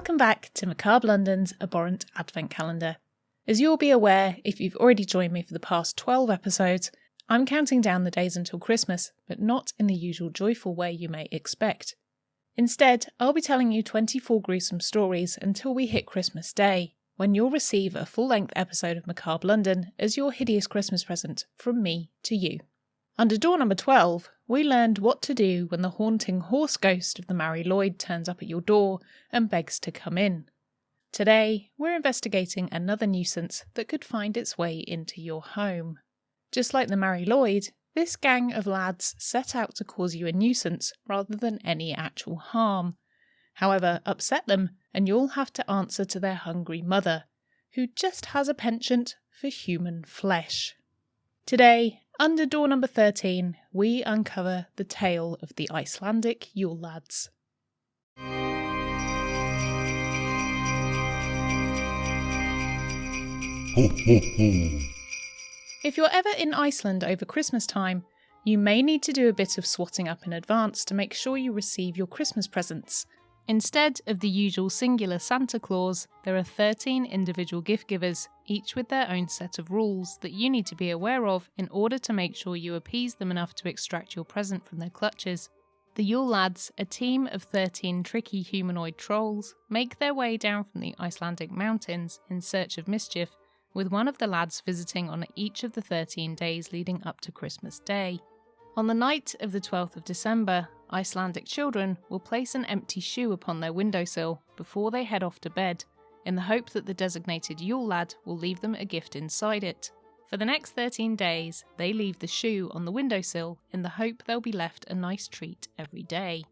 Welcome back to Macabre London's Abhorrent Advent Calendar. As you'll be aware, if you've already joined me for the past 12 episodes, I'm counting down the days until Christmas, but not in the usual joyful way you may expect. Instead, I'll be telling you 24 gruesome stories until we hit Christmas Day, when you'll receive a full-length episode of Macabre London as your hideous Christmas present from me to you. Under door number 12, we learned what to do when the haunting horse ghost of the Mary Lloyd turns up at your door and begs to come in. Today, we're investigating another nuisance that could find its way into your home. Just like the Mary Lloyd, this gang of lads set out to cause you a nuisance rather than any actual harm. However, upset them and you'll have to answer to their hungry mother, who just has a penchant for human flesh. Today, under door number 13, we uncover the tale of the Icelandic Yule Lads. Ho, ho, ho. If you're ever in Iceland over Christmas time, you may need to do a bit of swatting up in advance to make sure you receive your Christmas presents. Instead of the usual singular Santa Claus, there are 13 individual gift givers, each with their own set of rules that you need to be aware of in order to make sure you appease them enough to extract your present from their clutches. The Yule Lads, a team of 13 tricky humanoid trolls, make their way down from the Icelandic mountains in search of mischief, with one of the lads visiting on each of the 13 days leading up to Christmas Day. On the night of the 12th of December, Icelandic children will place an empty shoe upon their windowsill before they head off to bed, in the hope that the designated Yule Lad will leave them a gift inside it. For the next 13 days, they leave the shoe on the windowsill in the hope they'll be left a nice treat every day.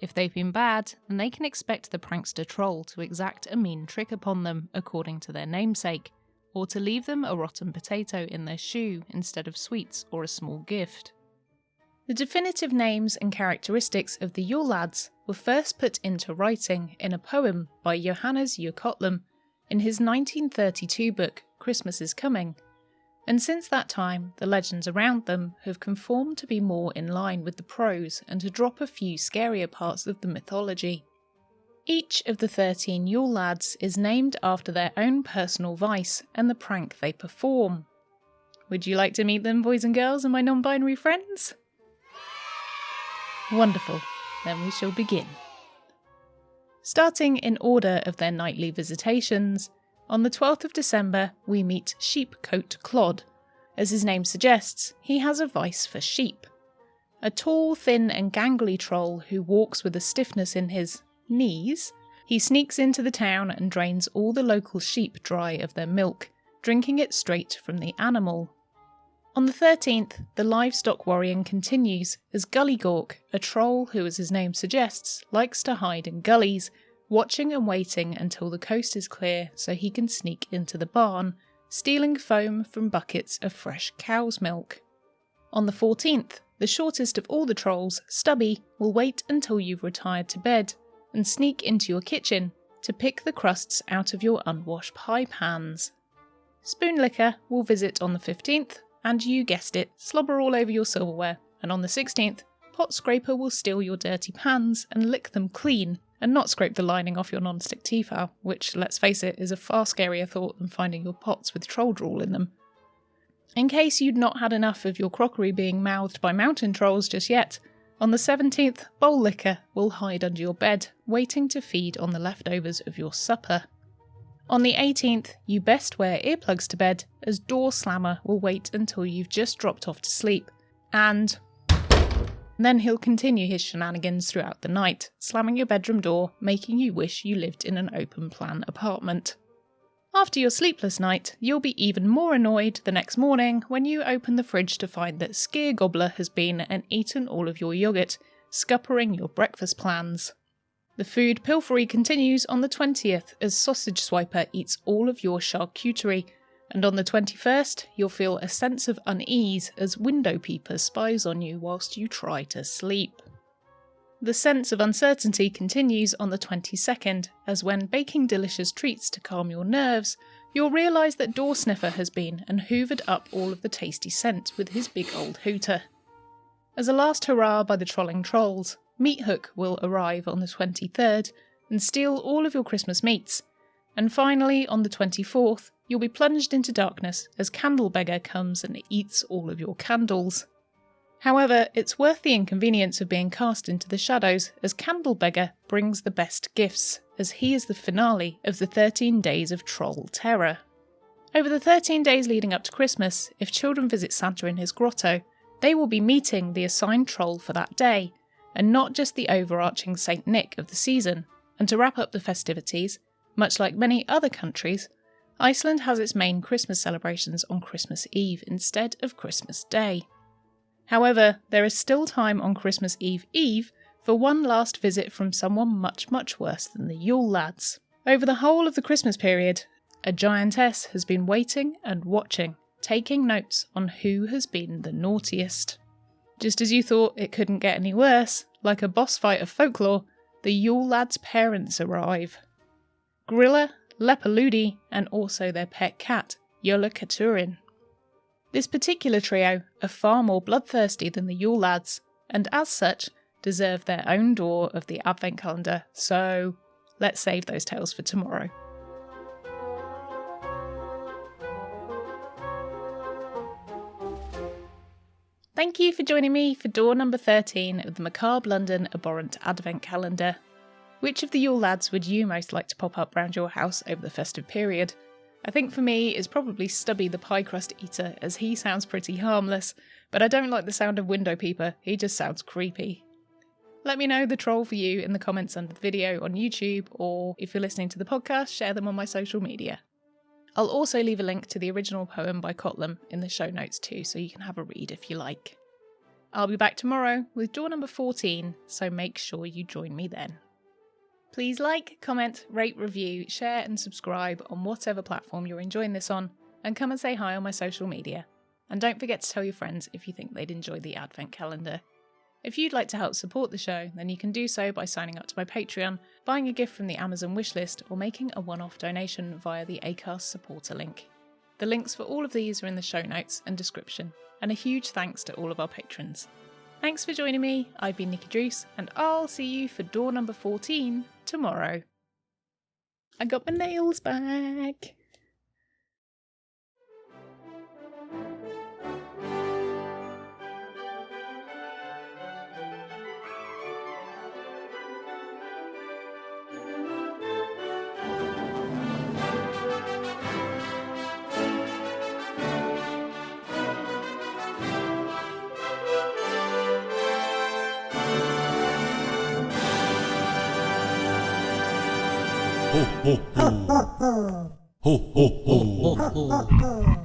If they've been bad, then they can expect the prankster troll to exact a mean trick upon them according to their namesake, or to leave them a rotten potato in their shoe instead of sweets or a small gift. The definitive names and characteristics of the Yule Lads were first put into writing in a poem by Johannes Jökullum in his 1932 book Christmas is Coming, and since that time the legends around them have conformed to be more in line with the prose and to drop a few scarier parts of the mythology. Each of the 13 Yule Lads is named after their own personal vice and the prank they perform. Would you like to meet them, boys and girls, and my non-binary friends? Wonderful, then we shall begin. Starting in order of their nightly visitations, on the 12th of December we meet Sheepcoat Clod. As his name suggests, he has a vice for sheep. A tall, thin and gangly troll who walks with a stiffness in his knees, he sneaks into the town and drains all the local sheep dry of their milk, drinking it straight from the animal. On the 13th, the livestock worrying continues as Gullygawk, a troll who, as his name suggests, likes to hide in gullies, watching and waiting until the coast is clear so he can sneak into the barn, stealing foam from buckets of fresh cow's milk. On the 14th, the shortest of all the trolls, Stubby, will wait until you've retired to bed and sneak into your kitchen to pick the crusts out of your unwashed pie pans. Spoonlicker will visit on the 15th, and you guessed it, slobber all over your silverware, and on the 16th, Pot Scraper will steal your dirty pans and lick them clean, and not scrape the lining off your non-stick Tefal, which, let's face it, is a far scarier thought than finding your pots with troll drool in them. In case you'd not had enough of your crockery being mouthed by mountain trolls just yet, on the 17th, Bowl Licker will hide under your bed, waiting to feed on the leftovers of your supper. On the 18th, you best wear earplugs to bed, as Door Slammer will wait until you've just dropped off to sleep, and then he'll continue his shenanigans throughout the night, slamming your bedroom door, making you wish you lived in an open-plan apartment. After your sleepless night, you'll be even more annoyed the next morning when you open the fridge to find that Skyr Gobbler has been and eaten all of your yoghurt, scuppering your breakfast plans. The food pilfery continues on the 20th as Sausage Swiper eats all of your charcuterie, and on the 21st you'll feel a sense of unease as Window Peeper spies on you whilst you try to sleep. The sense of uncertainty continues on the 22nd, as when baking delicious treats to calm your nerves, you'll realise that Door Sniffer has been and hoovered up all of the tasty scent with his big old hooter. As a last hurrah by the trolling trolls, Meat Hook will arrive on the 23rd, and steal all of your Christmas meats. And finally, on the 24th, you'll be plunged into darkness as Candlebeggar comes and eats all of your candles. However, it's worth the inconvenience of being cast into the shadows, as Candlebeggar brings the best gifts, as he is the finale of the 13 days of troll terror. Over the 13 days leading up to Christmas, if children visit Santa in his grotto, they will be meeting the assigned troll for that day, and not just the overarching Saint Nick of the season. And to wrap up the festivities, much like many other countries, Iceland has its main Christmas celebrations on Christmas Eve instead of Christmas Day. However, there is still time on Christmas Eve for one last visit from someone much, much worse than the Yule Lads. Over the whole of the Christmas period, a giantess has been waiting and watching, taking notes on who has been the naughtiest. Just as you thought it couldn't get any worse, like a boss fight of folklore, the Yule Lads' parents arrive. Grilla, Lepaludi, and also their pet cat, Yola Katurin. This particular trio are far more bloodthirsty than the Yule Lads, and as such, deserve their own door of the Advent calendar, so let's save those tales for tomorrow. Thank you for joining me for door number 13 of the Macabre London Abhorrent Advent Calendar. Which of the Yule Lads would you most like to pop up round your house over the festive period? I think for me it's probably Stubby the pie crust eater, as he sounds pretty harmless, but I don't like the sound of Window Peeper, he just sounds creepy. Let me know the troll for you in the comments under the video on YouTube, or if you're listening to the podcast, share them on my social media. I'll also leave a link to the original poem by Cotlam in the show notes too, so you can have a read if you like. I'll be back tomorrow with door number 14, so make sure you join me then. Please like, comment, rate, review, share and subscribe on whatever platform you're enjoying this on, and come and say hi on my social media. And don't forget to tell your friends if you think they'd enjoy the Advent calendar. If you'd like to help support the show, then you can do so by signing up to my Patreon, buying a gift from the Amazon wishlist, or making a one-off donation via the Acast supporter link. The links for all of these are in the show notes and description, and a huge thanks to all of our patrons. Thanks for joining me, I've been Nikki Druce, and I'll see you for door number 14 tomorrow. I got my nails back. Ho ho ho. Ho ho ho. Ho ho ho.